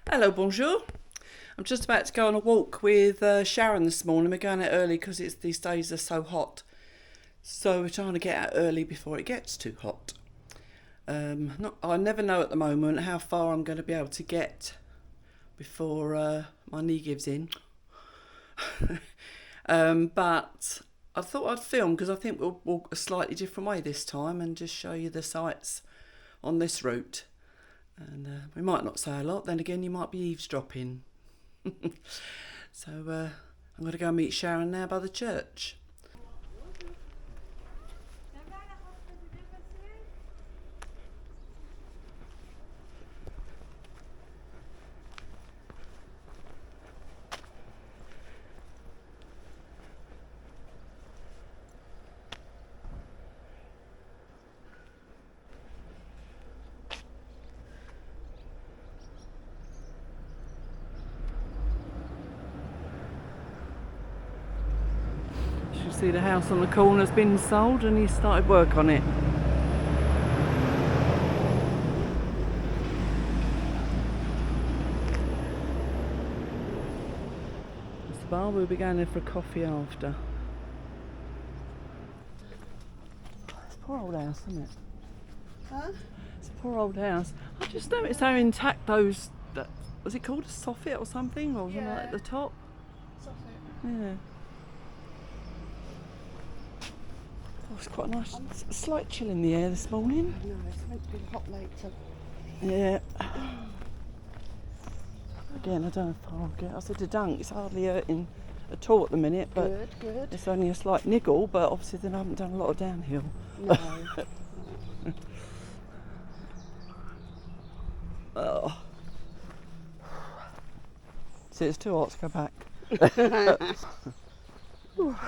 Hello, bonjour. I'm just about to go on a walk with Sharon this morning. We're going out early because these days are so hot. So we're trying to get out early before it gets too hot. I never know at the moment how far I'm going to be able to get before my knee gives in. But I thought I'd film because I think we'll walk a slightly different way this time and just show you the sights on this route. And we might not say a lot, then again you might be eavesdropping. So I'm going to go and meet Sharon now by the church. You see the house on the corner's been sold and he started work on it. It's the bar, we'll be going there for a coffee after. It's a poor old house, isn't it? Huh? It's a poor old house. I just noticed how intact those, was it called a soffit or something? Or something like at the top? Soffit. Yeah. Oh, it's quite nice. A slight chill in the air this morning. No, it's meant to be hot later. Yeah. Again, I don't know if I'll get. I said to Dunk, it's hardly hurting at all at the minute, but Good. it's only a slight niggle. But obviously, then I haven't done a lot of downhill. No. Oh. See, it's too hot to go back. Went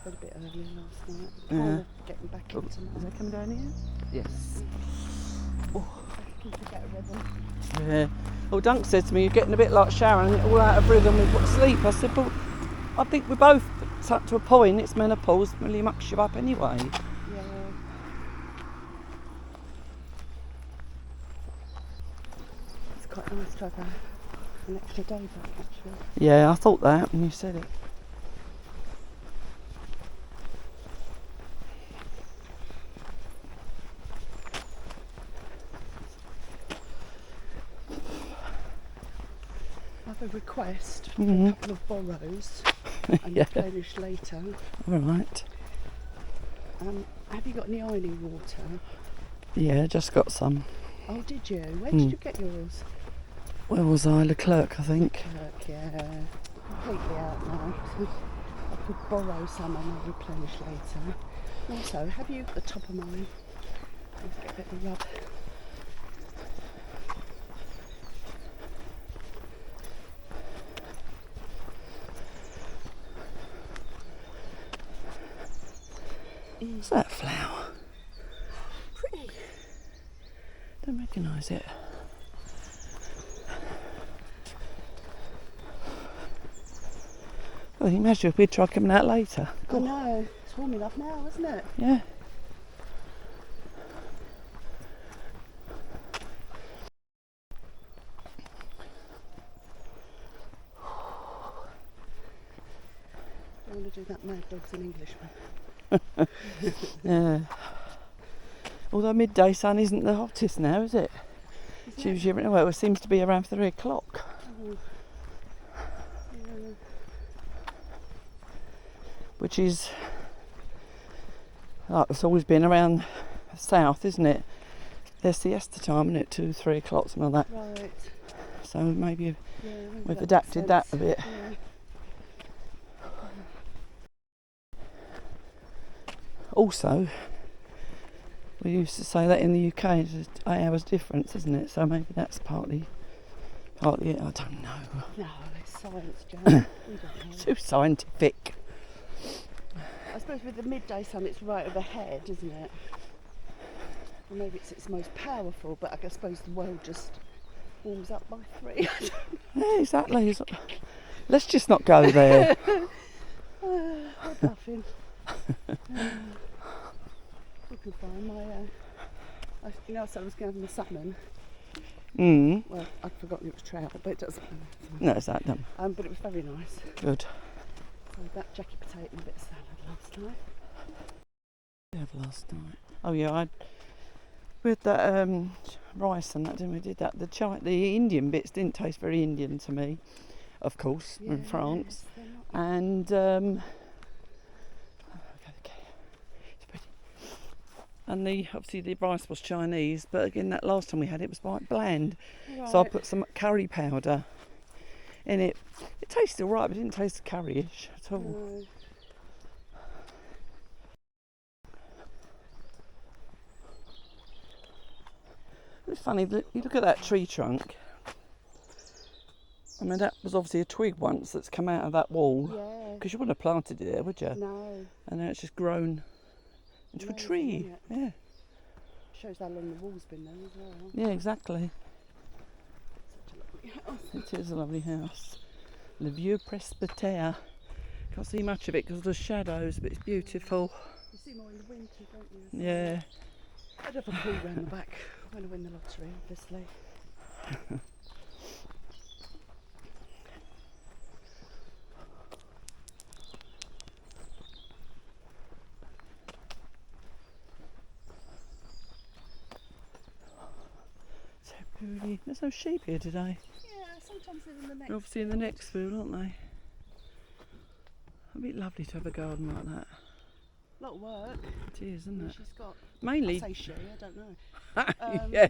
a bit earlier last night. Yeah. Kind of getting back into Is my that coming down here? Yes. back into get a rhythm. Yeah. Well, Dunk said to me, "You're getting a bit like Sharon, all out of rhythm with sleep." I said, "Well, I think we're both up to a point. It's menopause, really mucks you up anyway." Yeah. It's quite nice to have an extra day back actually. Yeah, I thought that when you said it. I have a request for Mhm. a couple of borrows and Yeah. replenish later. All right. Have you got any ironing water? Yeah, just got some. Oh, did you? Where did you get yours? Where was I? Leclerc, I think. Kirk, yeah. Completely out now. I could borrow some and I'll replenish later. Also, have you got the top of mine? Let's get a bit of a rub. What's that flower? Pretty. Don't recognise it. Well, you imagine if we'd try coming out later. I know. It's warm enough now, isn't it? Yeah. Don't want to do that Mad Dogs in English one. Yeah. Although midday sun isn't the hottest now, is it? It's usually, well, it seems to be around 3 o'clock. Oh. Yeah. Which is, like, it's always been around south, isn't it? There's siesta time, isn't it? 2, 3 o'clock, something like that. Right. So maybe Yeah, maybe we've that adapted makes that a sense. bit. Yeah. Also, we used to say that in the UK, it's 8 hours difference, isn't it? So maybe that's partly it. I don't know. No, it's science, Jan. We don't know. Too scientific. I suppose with the midday sun, it's right overhead, isn't it? Or maybe it's its most powerful, but I suppose the world just warms up by 3. Yeah, exactly. Let's just not go there. We're bluffing. We can find my, you know, I said I was going to have my salmon. Well, I'd forgotten it was trout, but it doesn't matter. No, it's that dumb. But it was very nice. Good. So that jacket potato and a bit of salad last night. Last night. Oh yeah, we had that rice and that, didn't we? Did that. The Indian bits didn't taste very Indian to me, of course, in France. And and obviously the rice was Chinese, but again that last time we had it was quite bland. Right. So I put some curry powder in it. It tasted alright, but it didn't taste curry-ish at all. No. It's funny, you look at that tree trunk. I mean, that was obviously a twig once that's come out of that wall. Yeah. Because you wouldn't have planted it there, would you? No. And now it's just grown into a tree. Yeah. Shows how long the wall's been there as well. Yeah, exactly. Such a lovely house. It is a lovely house. Le Vieux Presbytère. Can't see much of it because of the shadows, but it's beautiful. You see more in the winter, don't you? So yeah. I'd have a pool round the back when I win the lottery, obviously. So pretty. There's no sheep here today. Yeah, sometimes they're in the next. They're obviously in the next field, aren't they? It'd be lovely to have a garden like that. A lot of work. It is, isn't it? She's got. Mainly. I say she, I don't know. Yeah.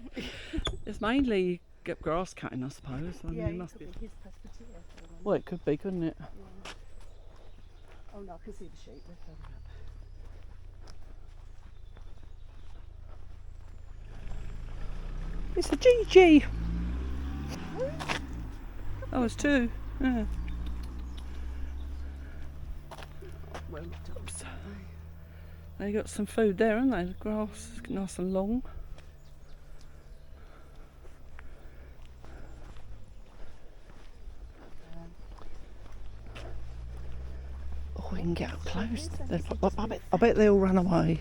It's mainly grass cutting, I suppose. I mean, yeah, it must be. His presbyterian. Well, it could be, couldn't it? Yeah. Oh no, I can see the sheep. They're further up. It's a GG. Oh, it's two. Yeah. Well done. They got some food there, haven't they? The grass is nice and long. Oh, we can get up close. I bet they'll run away.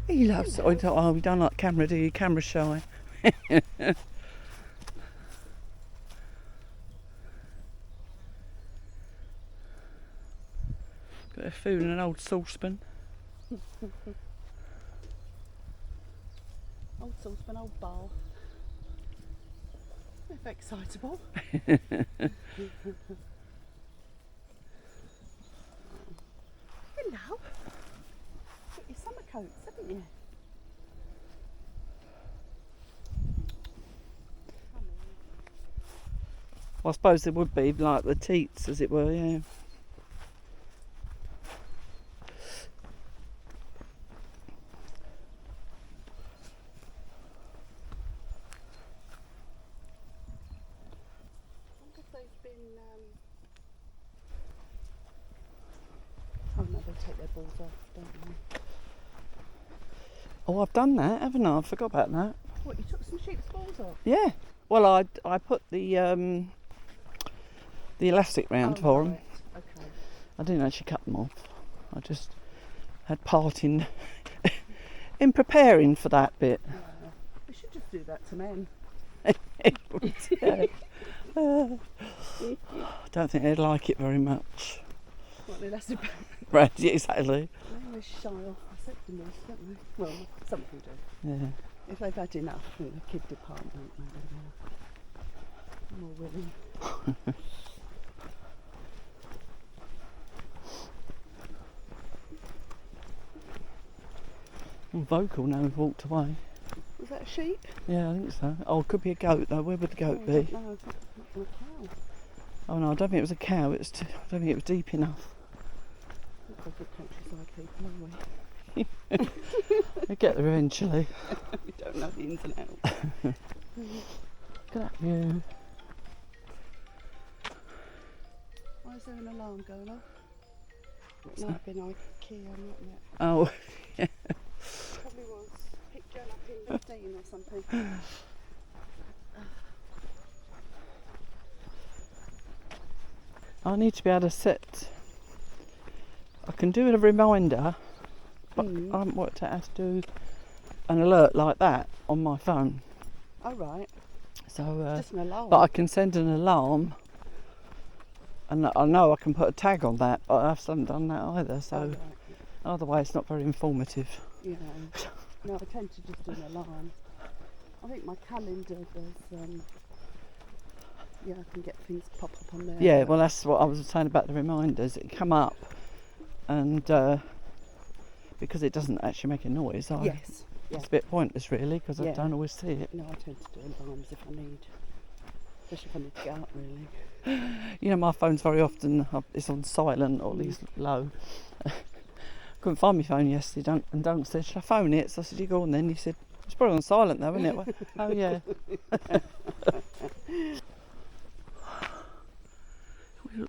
He loves it. Oh, we don't like camera, do you? Camera shy. Got their food in an old saucepan. Old saucepan, old bowl. If excitable. Hello. Got your summer coats, haven't you? Well, I suppose there would be like the teats, as it were, yeah. Oh no, they take their balls off, don't they? Oh, I've done that, haven't I? I forgot about that. What, you took some sheep's balls off? Yeah. Well, I put the elastic round for them. Okay. I didn't actually cut them off. I just had part in in preparing for that bit. Yeah. We should just do that to men. Yeah. I don't think they'd like it very much. What, the elastic band? Right, yeah, exactly. They shy off accepting this, don't they? Well, some people do. Yeah. If they've had enough in the kid department, maybe they're more willing. I'm vocal now we've walked away. Was that a sheep? Yeah, I think so. Oh, it could be a goat though. Where would the goat be? No, it's not a cow. Oh no, I don't think it was a cow. I don't think it was deep enough. Looks like good countryside people, are we? We'll get there eventually. We don't know the ins and outs. Look at that view. Why is there an alarm going off? It might have been IKEA, mightn't it? Oh, yeah. Probably was. Picked Jen up in the Dean or something. I need to be able to set. I can do a reminder, but I haven't worked out how to do an alert like that on my phone. Oh right. So, Just an alarm. but I can send an alarm, and I know I can put a tag on that, but I haven't done that either. So, Oh, right. either way, it's not very informative. Yeah. No, I tend to just do an alarm. I think my calendar does. Yeah, I can get things pop up on there. Yeah, well, that's what I was saying about the reminders. It come up, and because it doesn't actually make a noise, Yes. Yeah. it's a bit pointless, really, because I Yeah. don't always see it. No, I tend to do alarms if I need, especially if I need to get up. Really. You know, my phone's very often it's on silent or at least low. Couldn't find my phone yesterday. Don't said, should I phone it? So I said, you go on then. He said, it's probably on silent though, isn't it? Well, oh yeah.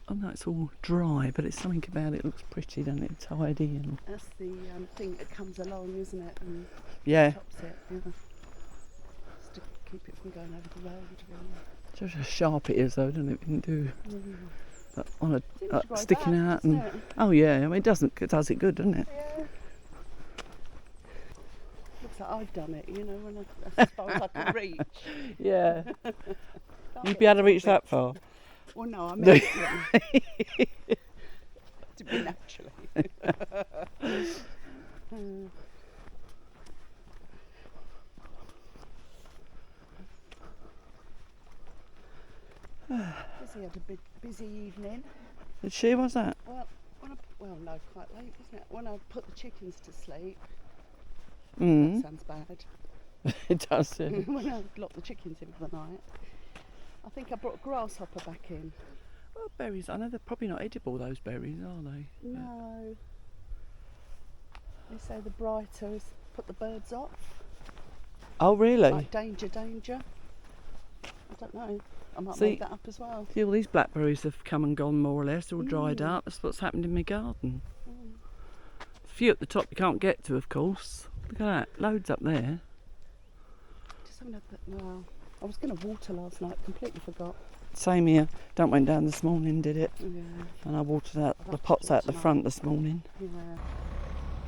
I know it's all dry, but it's something about it looks pretty, doesn't it? Tidy and That's the thing that comes along, isn't it? And yeah. chops it. Yeah. Just to keep it from going over the road. Really. Just how sharp it is though, doesn't it? We can do on Seems a to grow sticking back, out and doesn't it? oh yeah. I mean, it does it good, doesn't it? Yeah. Looks like I've done it, you know, when that's as far as I can reach. Yeah. Can't You'd get be able to little reach that bits. far. Well, no, I meant to be naturally. Busy had a bit busy evening. Did she? What's that? Well, no, quite late, wasn't it? When I put the chickens to sleep. Mm. That sounds bad. It does. Yeah. When I locked the chickens in for the night, I think I brought a grasshopper back in. Well, berries. I know they're probably not edible. Those berries, are they? No. They say the brighter is put the birds off. Oh, really? Like danger, danger. I don't know. I might See, make that up as well. See, all these blackberries have come and gone more or less. They're all dried Mm. up. That's what's happened in my garden. Mm. A few at the top you can't get to, of course. Look at that. Loads up there. Just having a bit. Well, I was going to water last night. Completely forgot. Same here. Don't went down this morning, did it? Yeah. And I watered out I'll the have to pots do it out the tonight. front this morning. Yeah.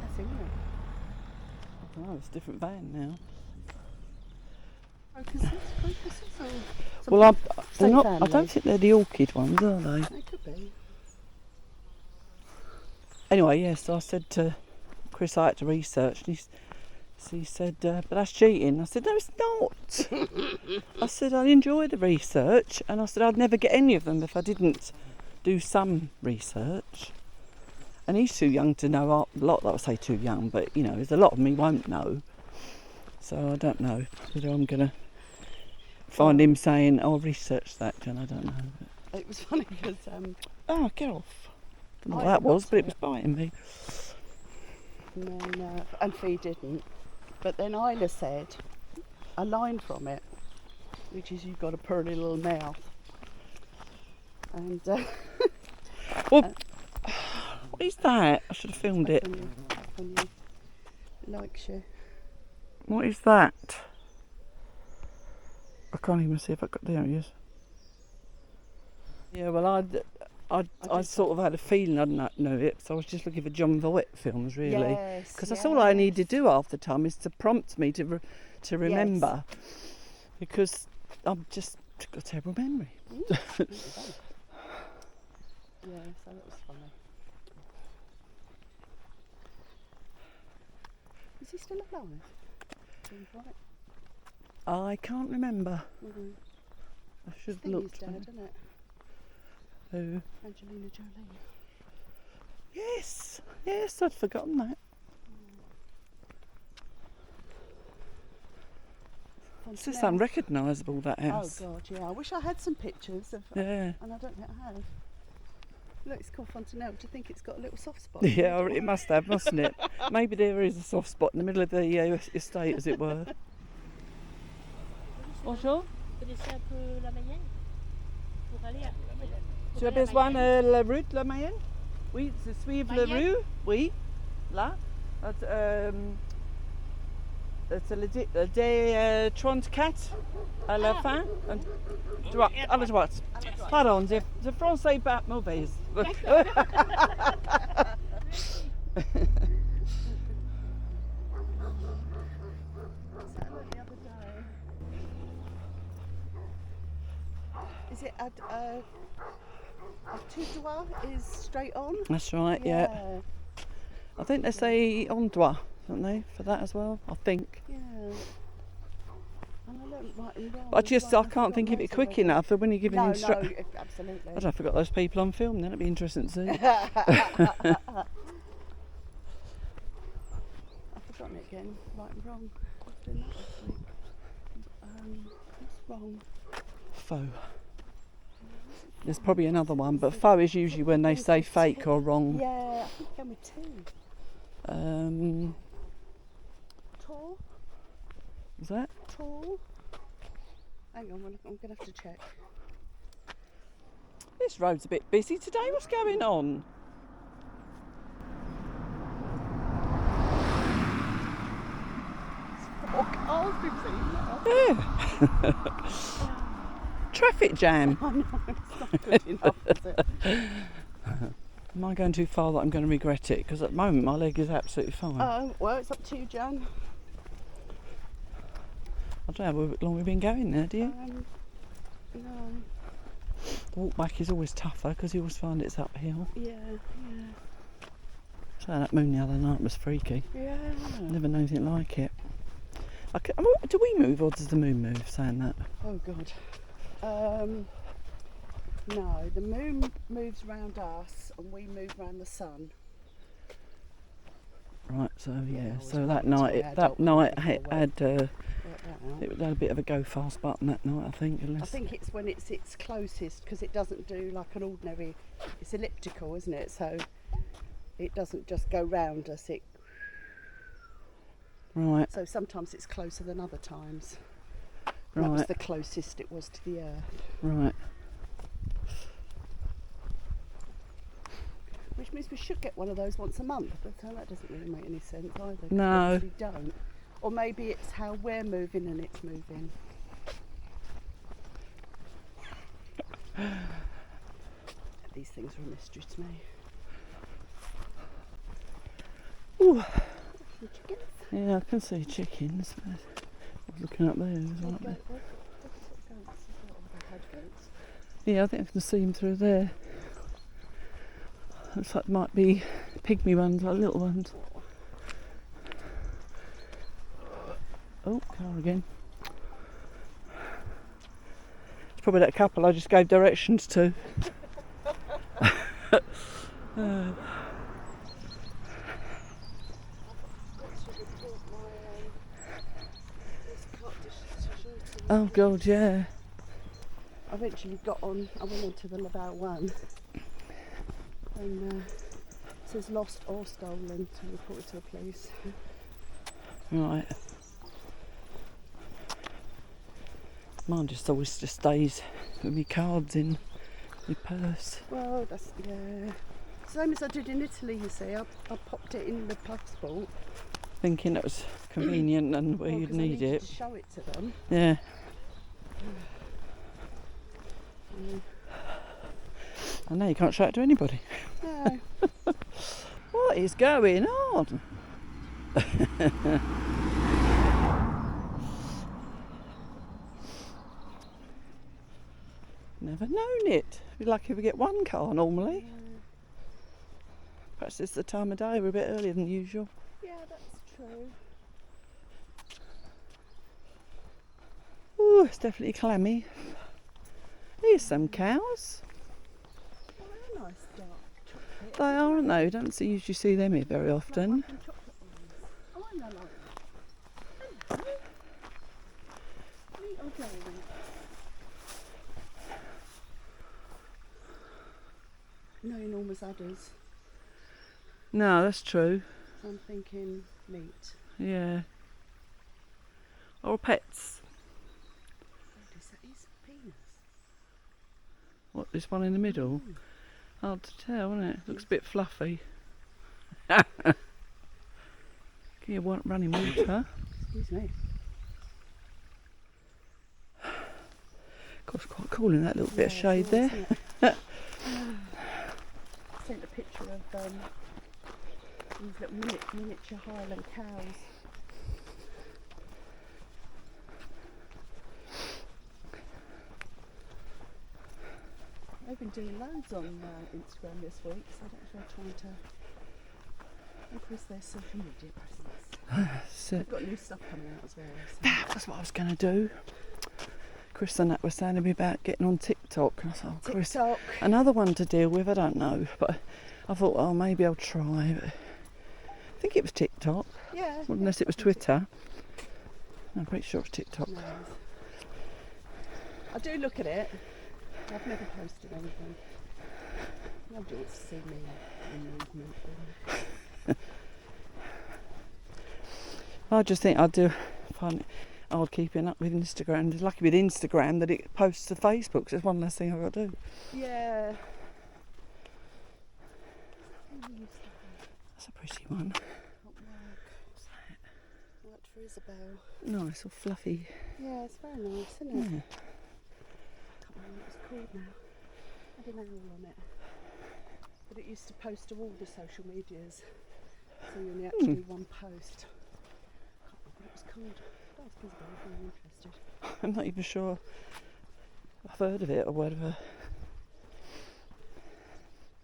That's it, isn't it? Oh, it's a different van now. Crocuses or Well, they're same not. I family? don't think they're the orchid ones, are they? They could be. Anyway, yes. So I said to Chris, I had to research, and he said, "But that's cheating." I said, "No, it's not." I said, "I enjoy the research," and I said, "I'd never get any of them if I didn't do some research." And he's too young to know a lot. I would say too young, but you know, there's a lot of them he won't know. So I don't know whether I'm gonna find him saying, "Oh, I've researched that," Jen. I don't know. It was funny because Oh, get off! Don't know what I that was, got but it to was biting me. no, and Fee didn't. But then Isla said a line from it, which is you've got a pearly little mouth. And Well, what is that? I should have filmed it. when you likes you. What is that? I can't even see if I got there. It is. Yeah, well, I sort of had a feeling I didn't know it, so I was just looking for John Voight films, really, Yes, because that's all I need to do half the time is to prompt me to remember, because I'm just got a terrible memory. Yeah, so that was funny. Is he still alive? John Voight? I can't remember. Mm-hmm. I I should have think looked. he's dead, isn't it? Who? Angelina Jolie. Yes, yes, I'd forgotten that. It's just Fontanelle. unrecognisable, that Oh house. God, yeah. I wish I had some pictures of, Yeah. and I don't think I have. Look, it's called Fontanelle. Do you think it's got a little soft spot? Yeah, it must have, mustn't it? Maybe there is a soft spot in the middle of the estate, as it were. Bonjour. Vous connaissez un peu la Mayenne pour aller à... Tu as besoin de la route La Mayenne? Oui, de suivre la Mayenne? rue? Oui, là. C'est le D34 à la fin. Droite, à la droite. Pardon, le français pas mauvais. Is it a tout droit is straight on? That's right, yeah. I think they say en droit, don't they, for that as well? I think. Yeah. And I learn't right and wrong. But I as well. can't think of it quick enough. And when you're giving No, I absolutely. don't know, I forgot those people on film. Then it'd be interesting to see. I've forgotten it again. Right and wrong. I was doing that last week. What's wrong? Faux. There's probably another one, but faux is usually when they say fake or wrong. Yeah, I think I'm with two. Chore? Was that? Chore? Hang on, I'm going to have to check. This road's a bit busy today. What's going on? Four cars we've seen now. Yeah. Traffic jam. I know, it's not good enough, is it? Am I going too far that I'm going to regret it? Because at the moment my leg is absolutely fine. Oh, well, it's up to you, Jan. I don't know how long we've been going there, do you? No. The walk back is always tougher because you always find it's uphill. Yeah. So that moon the other night was freaky. Yeah. Never known anything like it. Do we move or does the moon move, saying that? Oh, God. No, the moon moves round us and we move round the sun. Right, so yeah, always so that wanted to night, be that adult night before had, work. had Work that out. it had a bit of a go fast button that night, I think. I Unless think it's when it's its closest because it doesn't do like an ordinary. It's elliptical, isn't it? So it doesn't just go round us. right, So sometimes it's closer than other times. That was right, the closest it was to the Earth, right. which means we should get one of those once a month. But that doesn't really make any sense either. 'Cause No. we don't. Or maybe it's how we're moving and it's moving. These things are a mystery to me. Ooh, Some chickens. yeah, I can see chickens. But I was looking up there, wasn't They've it? got goats as well. They've had goats. Yeah, I think I can see them through there. Looks like there might be pygmy ones, like little ones. Oh, car again. It's probably that couple I just gave directions to. Oh God, yeah. I eventually got on, I went onto the about one and it says lost or stolen, to report it to the police. Right. Mine just always just stays with me cards in my purse. Well, that's, yeah. Same as I did in Italy, you see. I popped it in the passport. Thinking it was convenient and where Well, you'd 'cause I need needed it. to show it to them. Yeah. I know you can't show it to anybody. No. What is going on? Never known it. Be lucky if we get one car normally. Perhaps it's the time of day, we're a bit earlier than usual. Yeah, that's true. Ooh, it's definitely clammy. Here's some cows. Oh, they're nice dark chocolate. They are, aren't they? You don't usually see them here very often. Like chocolate ones. Oh, I know like that. Neat or darling? No enormous udders. No, that's true. I'm thinking meat. Yeah. Or pets. What is that? Is penis? What, this one in the middle? Hard to tell, isn't it? Looks a bit fluffy. Can you want running water? Excuse me. Gosh, quite cool in that little bit of Yeah, shade it's there. nice, isn't it? I sent a picture of these little miniature Highland cows. been doing loads on Instagram this week, so I don't know if they're trying to increase their social media presence. So They've got new stuff coming out as well. So. that's what I was going to do. Chris and that were saying to me about getting on TikTok. And I thought, oh, Chris, TikTok. another one to deal with, I don't know. But I thought, oh, maybe I'll try. But I think it was TikTok, Yeah. unless it was Twitter. I'm pretty sure it's TikTok. No. I do look at it. I've never posted anything. Nobody wants to see me in movement. I just think I do find it hard keeping up with Instagram. It's lucky with Instagram that it posts to Facebook, so it's one less thing I've got to do. Yeah. That's a pretty one. Worked for Isabel. Nice, all fluffy. Yeah, it's very nice, isn't it? Yeah. I can't remember what it's called now. I had an owl on it. But it used to post to all the social medias. So you only actually one post. I can't remember what it was called. That was Isabel if you're interested. I'm not even sure I've heard of it or whatever.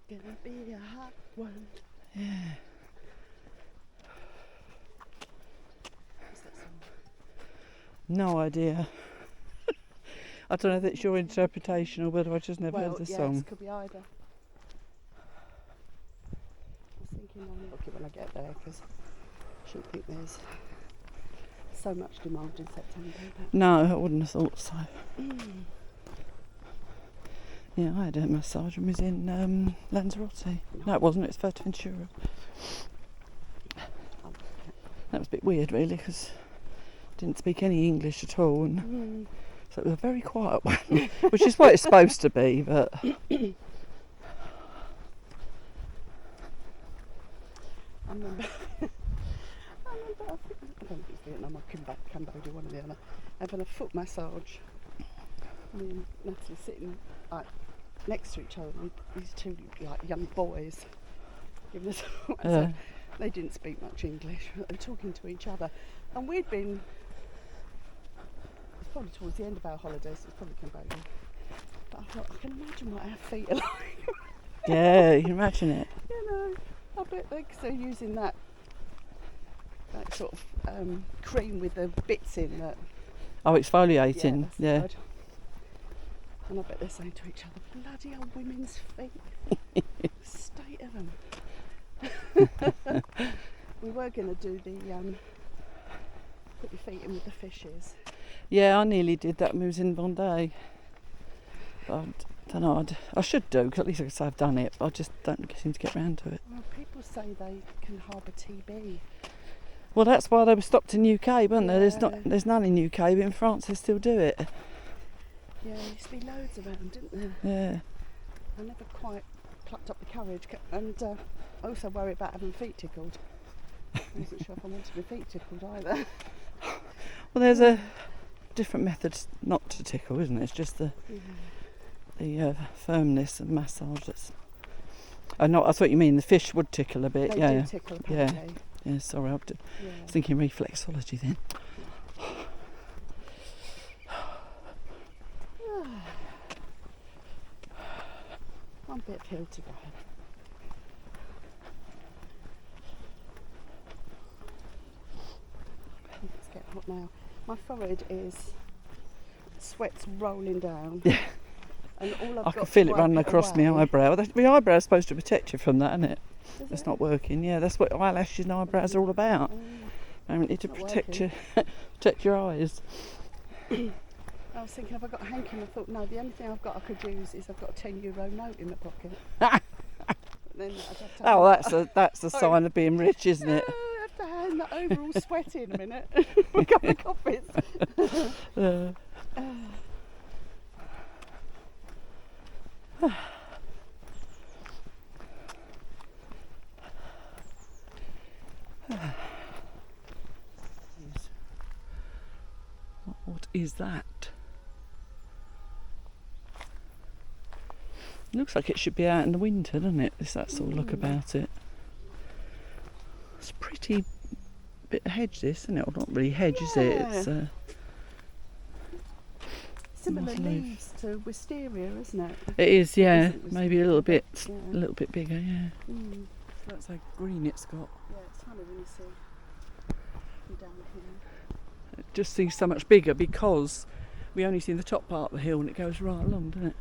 Gonna be a hot one. Yeah. What's that song? No idea. I don't know if it's your interpretation or whether I just never heard the song. It could be either. I was thinking I'll look it when I get there because I shouldn't think there's so much demand in September. But No, I wouldn't have thought so. Yeah, I had a massage and was in Lanzarote. No, it wasn't, it's Fuerteventura. That was a bit weird really because I didn't speak any English at all, and so it was a very quiet one, which is what it's supposed to be, but I remember, I don't think it's Vietnam or Cambodia, one or the other, having a foot massage. Me and Natalie sitting next to each other, and these two young boys giving us a foot massage. They didn't speak much English, but they were talking to each other. And we'd been, it's probably towards the end of our holidays, so it's probably Cambodia. But I thought, I can imagine what our feet are like. yeah, you can imagine it. You know, I bet they're using that sort of cream with the bits in that. Oh, exfoliating, that's the yeah. word. And I bet they're saying to each other, bloody old women's feet. State of them. We were going to do the put your feet in with the fishes. Yeah, I nearly did that when I was in Vendée. But I don't know, I should do, because at least I could say I've done it, but I just don't seem to get round to it. Well, people say they can harbour TB. Well, that's why they were stopped in UK, weren't there? Yeah. There's none in UK, but in France they still do it. Yeah, there used to be loads around, didn't there? Yeah. I never quite plucked up the courage, and I also worry about having feet tickled. I wasn't sure if I wanted my feet tickled either. Well, there's a different method not to tickle, isn't it? It's just the firmness of massage that's... I know, that's what you mean, the fish would tickle a bit, They yeah. do tickle apparently. Yeah, sorry, I was Yeah. thinking reflexology then. One bit of hill to go. It's getting hot now. My forehead is sweat's rolling down. Yeah. And all I've I got can feel to it running wipe across my away- eyebrow. My eyebrow's supposed to protect you from that, isn't it? Is It's it? not working, yeah. That's what eyelashes and eyebrows are all about. Oh, They need to not protect working. protect your eyes. I was thinking, have I got a hanky? And I thought, no, the only thing I've got I could use is I've got a €10 note in my pocket. Then I'd have to Oh, hand that's a sign of being rich, isn't it? I have to hand that over all sweaty in a minute. A couple of copies. What is that? Looks like it should be out in the winter, doesn't it? It's that sort of look about it. It's a pretty bit of hedge, this, isn't it? Well, not really hedge, is it? It's Similar Nice leaf. leaves to wisteria, isn't it? It is, yeah. Isn't it? Maybe a little bit Yeah. bigger, yeah. Mm. That's how green it's got. Yeah, it's funny when you see them down here. It just seems so much bigger because we only see the top part of the hill and it goes right along, doesn't it?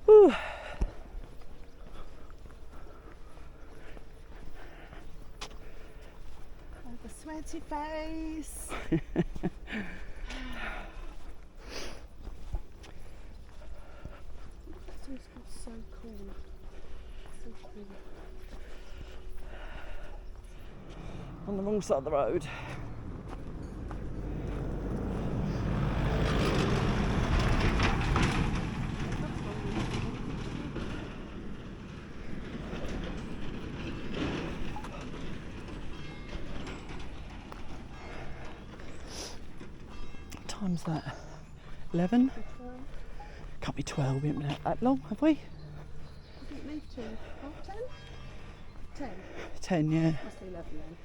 Whew. Oh, the sweaty face. This is so cool. So cool. On the wrong side of the road. What time's that? 11? Can't be 12, we haven't been out that long, have we? I didn't leave till 10? 10? 10, yeah. Must be 11 then.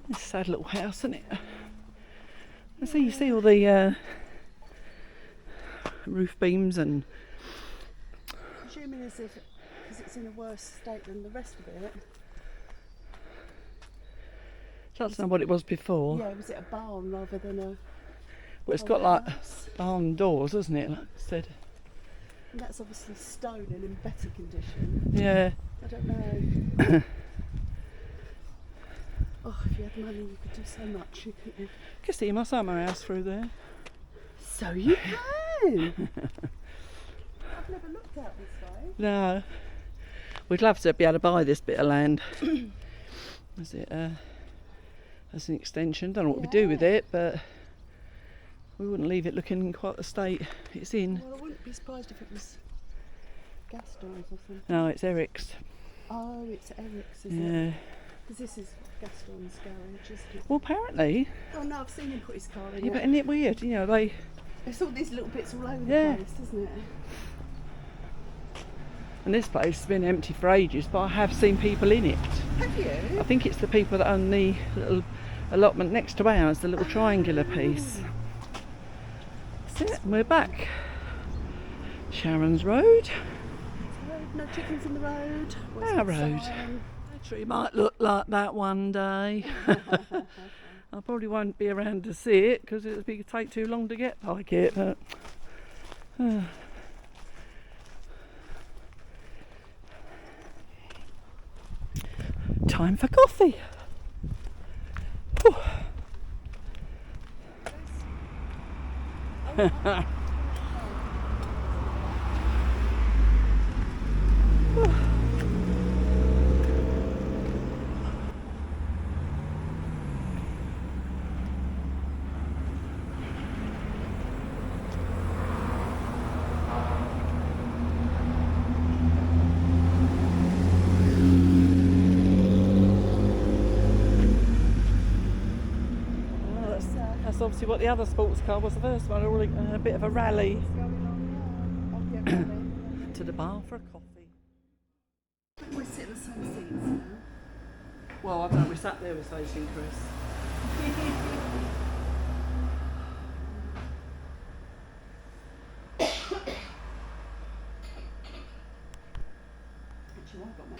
It's a sad little house, isn't it? I see, you see all the roof beams and... Presuming as if because it's in a worse state than the rest of it. That's not what it was before. Yeah, was it a barn rather than a... Well, it's whole got like house? barn doors, hasn't it? Like I said. And that's obviously stone and in better condition. Yeah. I don't know. Oh, if you had money, you could do so much, couldn't you? I can see my summer house through there. So you can. I've never looked out this way. No. We'd love to be able to buy this bit of land. Is it as an extension? Don't know what we do with it, but we wouldn't leave it looking in quite the state it's in. Well, I wouldn't be surprised if it was Gaston's or something. No, it's Eric's. Oh, it's Eric's, is it? Yeah. Because this is Gaston's garage, isn't it? Well, apparently. Oh no, I've seen him put his car in Yeah, it. but isn't it weird? You know, they. It's all these little bits all over Yeah. the place, isn't it? And this place has been empty for ages, but I have seen people in it. Have you? I think it's the people that own the little allotment next to ours, the little triangular piece. That's it, and we're back. Sharon's Road. No chickens in the road. Our road. Tree might look like that one day. I probably won't be around to see it because it would take too long to get like it. But, time for coffee. That's obviously what the other sports car was, the first one, a bit of a rally to the bar for a coffee. We sit in the same seats now. Well, I don't know, we sat there with facing Chris. Actually, I've got my